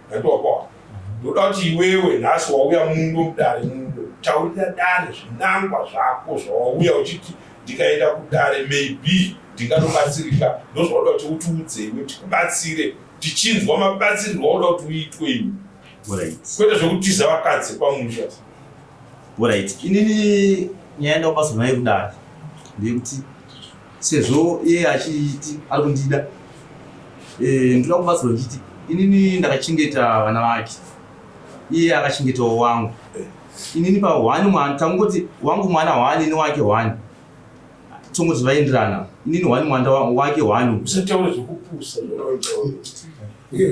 Speaker 5: Handiti mapawa. Ndoda kuti iwewe nhasi wauya muno mudare muno, taurira dare zvinangwa zvako zvawauya uchiti ndikaenda kudare maybe ndinganobatsirika. Ndozvauda kuti utiudze iwe tikubatsire, tichinzwa mabatsiriro auda kuti uitwe iwe. Kwete zvokutiza vakadzi pamusha.
Speaker 1: Right. Inini nyaya ndakubasa naye kudare. Ndekuti sezvo iye achiti ari kundida. Ndoda kubatsirwa ndichiti inini ndakachengeta vana vake. Iye akachengetawo wangu. Inini pa 1 mwana tangoti wangu mwana 1 ini wake 1. Tongoti vaenderana. Inini 1 mwana wake 1.
Speaker 5: Usataura zvekupusa.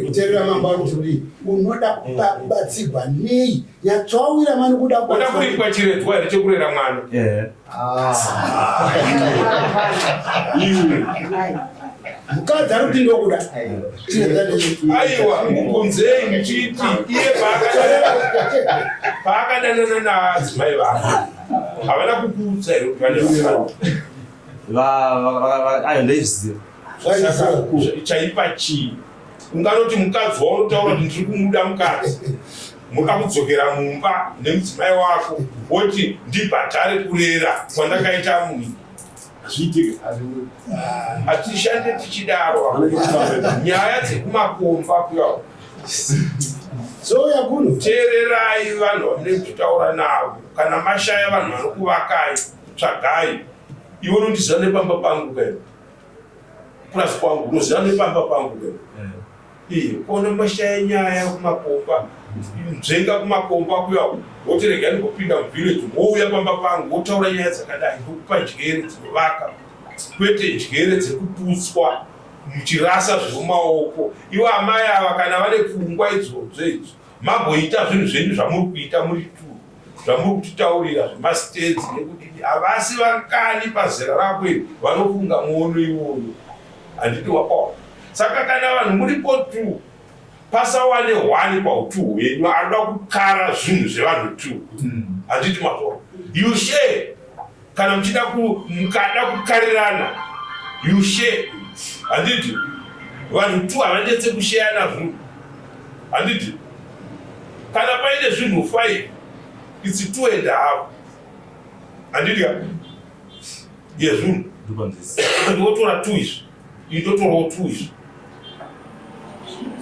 Speaker 9: Kuteerera mamba kuti unoda kubatsirwa nei yatsvawira mani kuda
Speaker 5: kuripwa chiredzwa here chekurera mwana.
Speaker 9: Mukadzi ari kuti ndokuda
Speaker 5: aiwa mukunzei muchiti iye paakadanana naadzimai vake havana kukuudza here kuti
Speaker 1: ayo ndaiziva
Speaker 5: chaipa chii. Unganoti mukadzi waunotaura kuti ndiri kumuda mukadzi, muda kudzokera mumba nemudzimai wako woti ndibhadhare kurera kwandakaita munhu. Hatishande tichidaro. Nyaya dzekumakomba kuyawo.
Speaker 9: Soya kuno
Speaker 5: teererai vanhu vanenge kutaura navo. Kana mashaya vanhu vanokuvakai, tsvagai. Iwe unondiziva nepamba pangu kaiwa. Kurasi kwangu unoziva nepamba pangu kaiwa. Kuona mashaya nyaya kumakomba, nzvenga kumakomba kuyawo. Woti regai ndingopinda muvhileji, wouya pamba pangu, wotaura nyaya dzakadai, ndokupa njere dzinovaka. Kwete njere dzekuputswa, muchirasa zvemumaoko. Ivo amai ava kana vane pfungwa idzodzo idzo, mamboita zvinhu zvenyu zvamuri kuita muri tu, zvamuri kutitaurira zvemasitedzi nekudini, havasi vakani pazera rako vanofunga muono iwoyo. Handiti wapawa. Saka kana vanhu muripo tu, pasawane 1 pautu hwenyu anoda kukara zvinhu zvevanhu tu. Handiti mazoro. You share. Kana mukada kukarirana, you share. Handiti. Vanhu tu havandetse kushayana zvinhu. Handiti. Kana paine zvinhu 5, it's 2.5. Handiti. Yezvinhu. Ndotora 2 izvi. Indotorawo 2 izvi.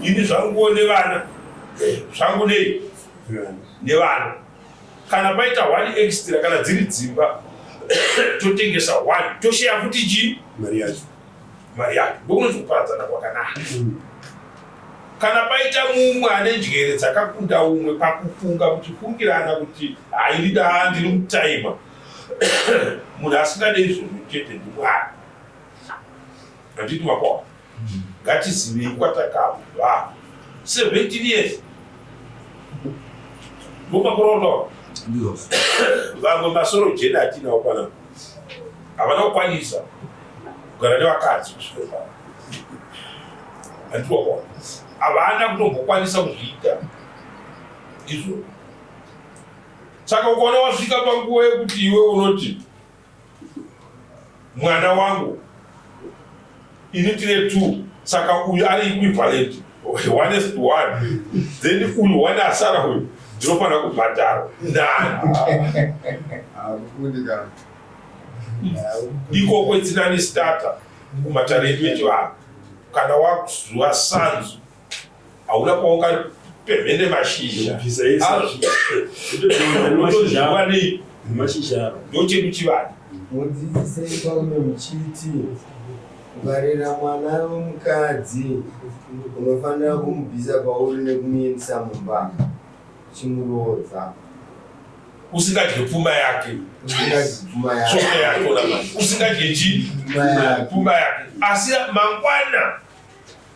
Speaker 5: Ini zvanguwo nevana, zvangu nei nevana. Kana paita 1 extra, kana dziri dzimba, totengesa 1, tosheya futi chii?
Speaker 7: Mari yacho.
Speaker 5: Ndokunoti kuparadzana kwakanaka. Kana paita mumwe ane njere dzakakunda umwe pakufunga kuchifungirana kuti haidida ndiri mutaima, munhu asingadei zvinhu chete ndimwari. Handiti mapawa. Ngatizivei kwatakabva 17 years. Ndomakorona. Vamwe masoro jeni atinawo pana. Havana kukwanisa kugara nevakadzi kusvika. Anditokuona havana kutombokwanisa kuzviita izvo. Saka ukaona wasvika panguva yekuti iwe unoti mwana wangu ini tine 2, saka uyu ari equivalent 1:1, then uyu 1 asara uyu ndinofanira kubhadhara ndani ikoko itsinani starter kumatalenti echivanhu. Kana wazuva sanzu hauna kwaungapemhene mashizha unotoziva nei ndochedu chivanhu.
Speaker 6: Mudzidzisei paume muchiti ukarera mwana wemukadzi unofanira kumubvisa pauri nekumuendesa mumba chimurodza
Speaker 5: usingadye pfuma yake, usingadye pfuma yake. Asi mangwana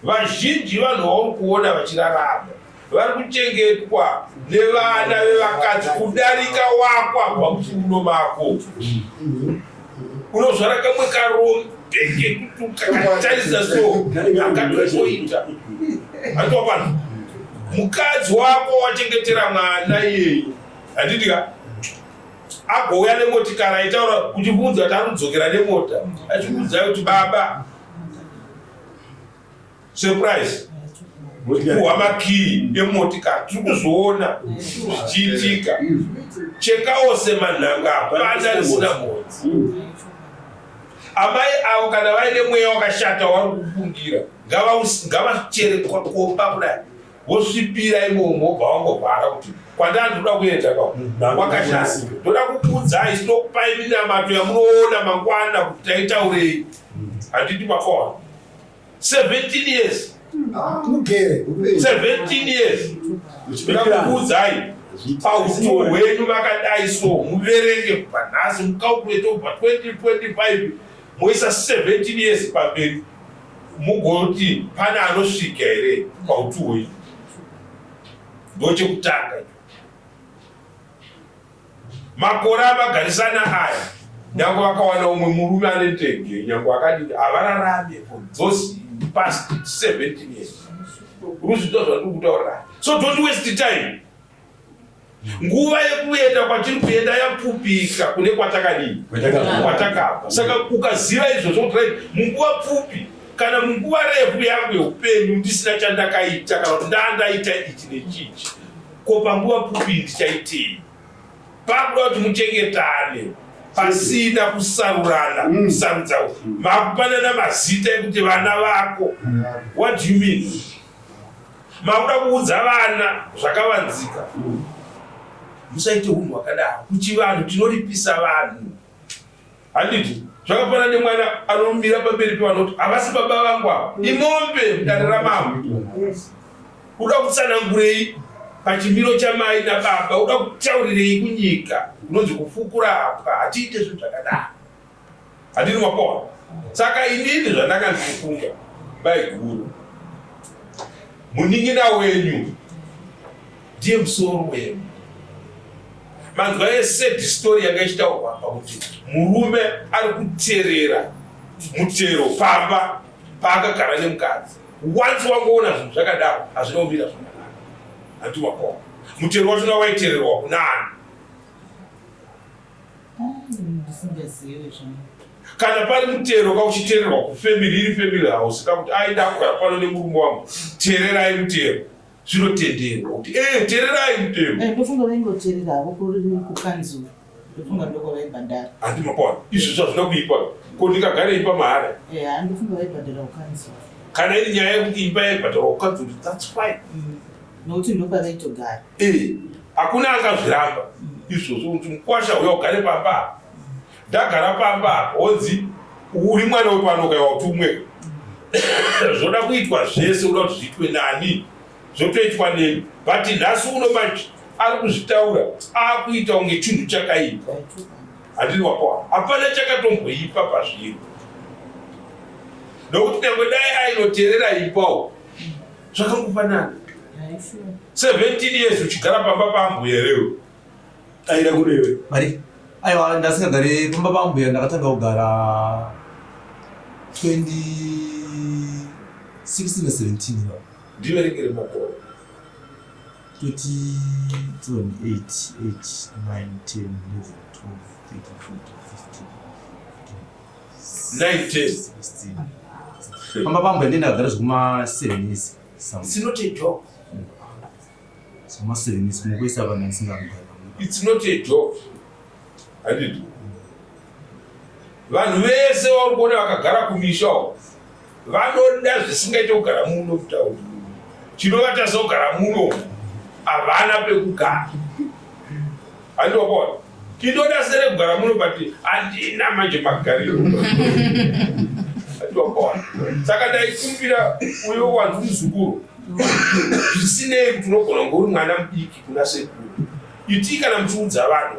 Speaker 5: vazhinji vanhu vauri kuona vachirarama vari kuchengetwa nevana vevakadzi kudarika wako abva muchiuno mako. Unozvara kamwe karombe kekutuka katarisa so akatoita atova vanhu mukadzi wako wachengetera mwana iyeye handidika agouya nemotikari aitaura kuchibvunza kuti anodzokera nemota achibvunza kuti baba surprise kuhwa makii emotikari tiri kuzoona zvichiitika chekawo semanhanga hapana risina modzi. Amai avo kana vaine mweya wakashata vari kufungira ngavachere komba kudai vosvipira imomo vobva vangovhara kuti kwandandoda kuenda kwakashata ndoda kukuudzai sinokupai minamato yamunoona mangwana kuti taitaurei. Handiti makaona 17 years 17 years ndoda kukuudzai pauto hwenyu vakadai so muverenge panhasi mukalkulate obva 2025 moisa 17 years pamberi mugoti pane anosvika here pauto hwenyu. Ndochekutanga makore amagarisana aya nyange vakawana umwe murume ane ndege nyange akadii havararame for those past 17 years. Ruzvito zvandiri kutaurira so don't waste time. Nguva yekuenda kwatiri kuenda yapfupika kune kwatakadii kwatakabva. Saka ukaziva izvozvo kuti munguva pfupi kana munguva refu yangu yeupenyu ndisina chandakaita kana kuti ndandaita ichi nechichi ko panguva pfupi ndichaitei. Pakuda kuti muchengetane pasina kusarurana kusarudza makupanana mazita ekuti vana vako. What do you mean? Makuda kuudza vana zvakavanzika. Musaite unhu hwakadaro kuchivanhu tinoripisa vanhu. Handiti zvakafanana nemwana anomira pamberi pevanhu kuti havasi baba vangu ava imombe mudare ramambo. Uda kutsanangurei pachimiro chamai nababa, uda kutaurirei kunyika unonzi kufukura hapwa hatiite zvinhu zvakadaro. Handini mapona. Saka inini zvandanga ndikufunga baiguru munin'ina wenyu ndiye musoro wenyu. Manzwa yesed story yanga ichitaurwa pakuti murume ari kuterera mutero pamba paakagara nemukadzi. Once wangoona zvinhu zvakadaro hazvinoumira zvakanaka. Handiti makona. Mutero wachona waitererwa kunani. Kana pari mutero kauchitererwa kufamily iri family house kakuti aida kugara pano nemurume wangu tererai mutero zvinotenderwa kuti tererai mutero.
Speaker 10: Ndofunga vaingotereravo kuri kukanzuru. Ndofunga ndoko vaibhadhara.
Speaker 5: Handiti makona. Izvo zvazvina kuipa ko ndikagara ipa mahara.
Speaker 10: Ndofunga vaibhadhara kukanzuru.
Speaker 5: Kana iri nyaya yekuti imba yaibhadhara kukanzuru that's fine.
Speaker 10: Nokuti ndopavaitogara.
Speaker 5: Hakuna angazviramba izvozvo kuti mukwasha uya ugare pamba. Ndagara pamba honzi uri mwana wepano ukaiwa kuti umwe zvoda kuitwa zvese uda kuti zviitwe nani zvotoitwa neni but nhasi uno manje ari kuzvitaura akuita kunge chinhu chakaipa. Handini wapawa hapana chakatomboipa pazviro nokuti nyangwe dai ainoterera ipawo zvakangofanana. 17 years uchigara pamba pambuya rewe aida kurewe
Speaker 1: mari aiwa ndasingagare pamba pangu ndakatanga kugara 16 na 17 iva.
Speaker 5: Ndiverekere makore.
Speaker 1: 20, 8, 9, 10, 11, 12, 13, 14, 15, 16. Pamba pamba ndinagara zvekuma 7 years.
Speaker 5: It's not a joke.
Speaker 1: Zvekuma 7 years mukuisa vanhu vasingagara.
Speaker 5: It's not a joke. Handiti. Vanhu vese vari kuona vakagara kumisha uko vanoda zvisingaite kugara muno kutaura. Chinovata sogara muno havana pekugara. Handopona. Tindoda sere kugara muno but handina manje magariro. Handopona. Saka ndaikumbira uyo wanzi muzukuru. Zvisinei kuti unogona ngori mwana mudiki kuna sekuru. Iti kana muchiudza vanhu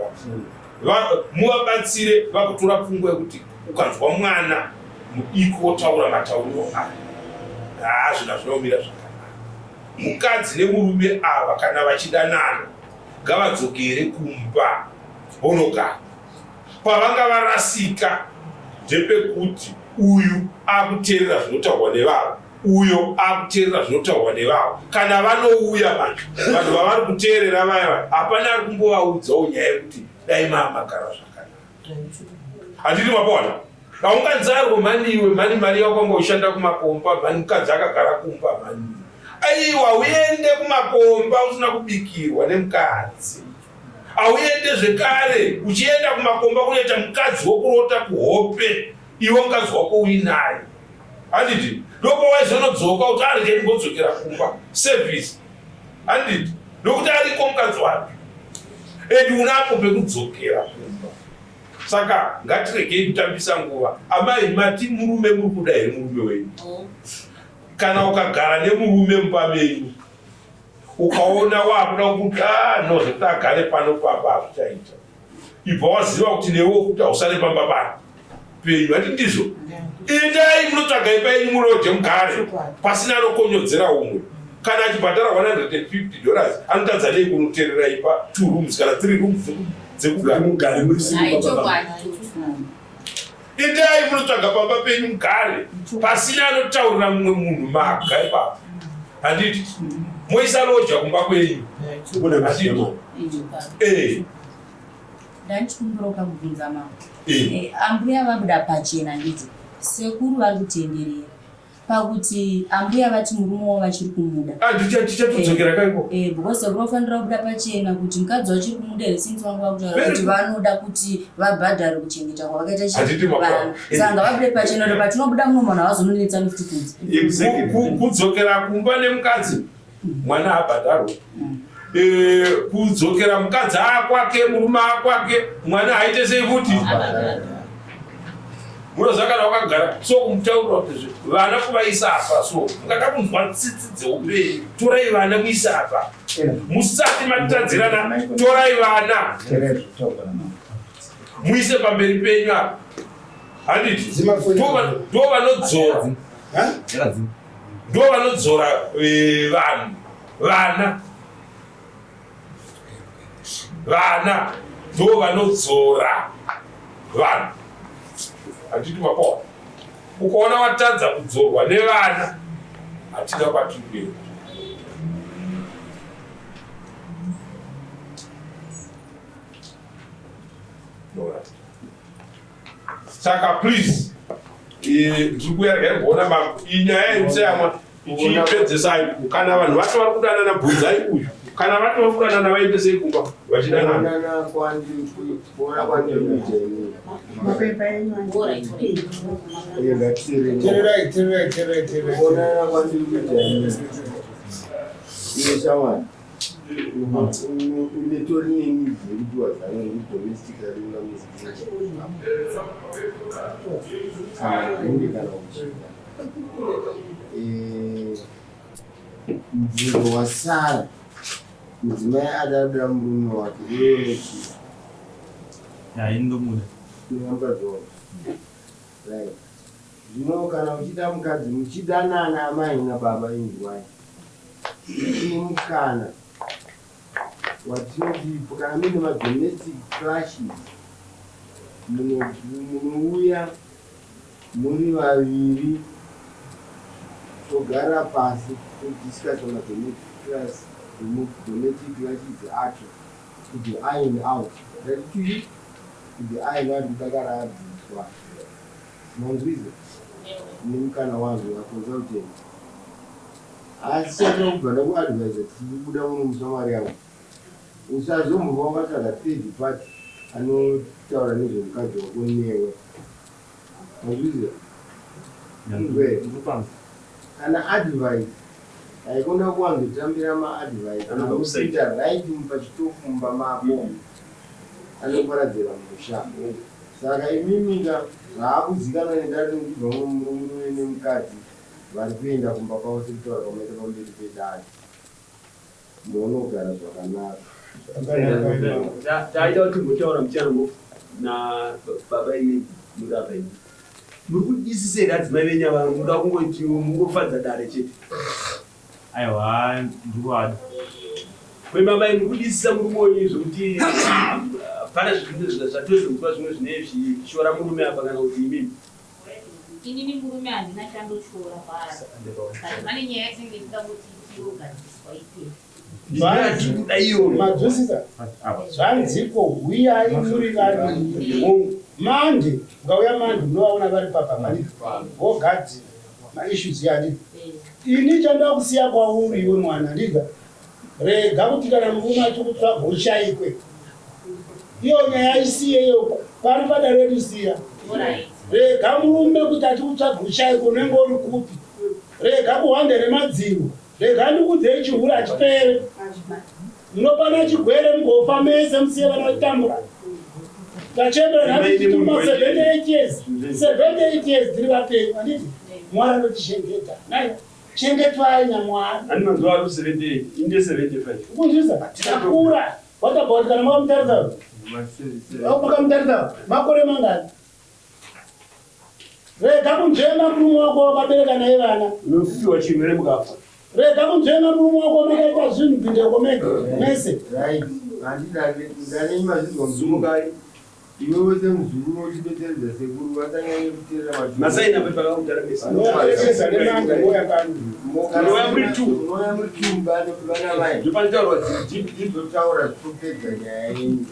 Speaker 5: vakuru. Muvabatsire vakutora pfungwa yekuti ukanzwa mwana mudiki wotaura matauriro aya. Zvina zvinomira zvakanaka. Mukadzi nemurume ava kana vachidanana ngavadzokere kumba vonogara. Pavanga varasika ndepekuti uyu akuteerera zvinotaurwa nevavo, uyo akuteerera zvinotaurwa nevavo. Kana vanouya vanhu vavari kuteerera vaya hapana ari kumbovaudzawo nyaya yekuti dai magara zvakanaka. Handiti mapona. Kaunganzarwe maniwe mari yako ngoshanda kumakomba mani mukadzi akagara kumba mani. Aiwa uende kumakomba usina kubikirwa nemukadzi. Auende zvekare uchienda kumakomba kunoita mukadzi wokurota kuhope iwe mukadzi wako uinaye. Handiti ndopo waizonodzoka kuti arike kudzokera kumba service. Handiti nokuti ariko mukadzi wake edi unapo pekudzokera kumba. Saka ngatiregei kutambisa nguva. Amai mati murume muri kuda here murume wenyu. Kana ukagara nemurume mumba menyu ukaona wakuda kuti no zvitagare pano papa hazvichaita. Ibva waziva kuti newo kuti hausare pamba pano penyu. Hati ndizvo. Endai munotsvagai paenyu murodhe mugare pasina anokonyodzera umwe. Kana achibhadhara $150 anotadza nei kunoteerera ipa 2 rooms kana 3 rooms dzekugara mugare muri simba. Endai munotsvaga pamba penyu mugare pasina anotaurira mumwe munhu maga ipapo. Handiti moisa loja kumba kwenyu.
Speaker 11: Ndachikumbira ukabvunza mama. Ambuya vabuda pachena nditi sekuru vari kutenderera pakuti ambuya vati murume wavo vachiri kumuda.
Speaker 5: Tichatodzokera kaiko.
Speaker 11: Because sekuru unofanira kubuda pachena kuti mukadzi wachiri kumuda here since vanga vakutaura kuti vanoda kuti vabhadhare kuchengeta kwavakaita chivana. Saka ngavabude pachena kuti patinobuda muno munhu havazononetsa nefutipudzi.
Speaker 5: Kudzokera kumba nemukadzi mwana abhadharwe. Kudzokera mukadzi akwake murume akwake mwana haite sei kuti munozakana wakagara so kumutaurira kuti vana kuvaisa apa so mungada kunzwa tsitsi dzeupenyu torai vana muisa apa musati matadzirana torai vana muise pamberi penyu apa. Handiti ndo vanodzora vana ndo vanodzora vanhu. Handiti mapona. Ukaona watadza kudzorwa nevana hatina kwatiri kuenda. Saka please ndikuyaga mbona inyaya yemuseyamwa ichipedzesai. Kana vanhu vacho vari kudanana bvunzai uyu. Kana vacho vari kudanana vaite sei kumba vachidanana.
Speaker 2: Mzigo wa Sara mudzimai adadira murume wake
Speaker 1: indomuda
Speaker 2: zvino kana uchida mukadzi muchidanana amai nababa inzwai ini mukana watinoti kana mune madomestic clashes munouya muri vaviri
Speaker 4: togara pasi todiscussa domestic relations acho kuti iron out ratituyi kuti iron out kudakaradziswa manzwiza nemukana wangu waconsultant asi chatoda kubvada kuadvisa tiribuda muno musamari yangu usazombova wakasaka third party anotaura nezvemukadzi wako newe manzwiza kana advice aikona kuwanzotambira maadvice anoita right pachitofumba mako anoparadzira musha saka imimika zvaakuzikanwa nedati ndibva murume nemukadzi vari kuenda kumba kwavo sekutaura kwamaita pamberi pedadi munogara zvakanaka
Speaker 6: taita kuti mbotaura muchango nababa ine murapa ine muri kudisisa here adzimai venya vanhu muda kungoti mungofadza dare chete
Speaker 1: aiwa ndikuwada
Speaker 6: kwemaba muri kudisisa muri monyi zvokuti pana zvatozvikupa zvimwe zvine zvichishora murume apa kana kuti imimi
Speaker 3: inini murume handina chandoshora paari pane nyaya yatinge tida kuti tiogadziswa
Speaker 6: iyo
Speaker 9: madzosisa zvanziko huyai muri vanhu mande ngauya mande munovaona vari papa vogadzira maissues yani ini chandoda kusiya kwauri iwe mwana ndiga rega kuti kana murume achikutsvaga ushaikwe iyo nyaya isiyeyo pari pada redu siya rega murume kuti achikutsvaga ushaikwe unenge uri kupi rega kuhwanda nemadziro rega ndikudzei chihuri achipere munopana chigwere mugofa mese musiye vana vachitambura tachembera 78 years 78 years tiri vapenyu anditi mwari anotichengeta nayo chengetai nyamwari
Speaker 6: ani mazuva ari 78 inde 75
Speaker 9: kunzvisa takura what about kana makamutaridza makamutaridza makore mangani rega kunzvema murume wako wakabereka naye vana
Speaker 6: unofiwa chirwere mukafa
Speaker 9: rega kunzvema murume wako makaita zvinhu bhindeko mese
Speaker 4: ndaneimazidzwa muzumukari iwe wese muzuru unotibetseredza sekuru vasanyanye kuteerera
Speaker 6: masaina pepakautaramisa
Speaker 4: unoya muri tumba nokuvana vai ndizotaura zvitopedza nyaya yenyu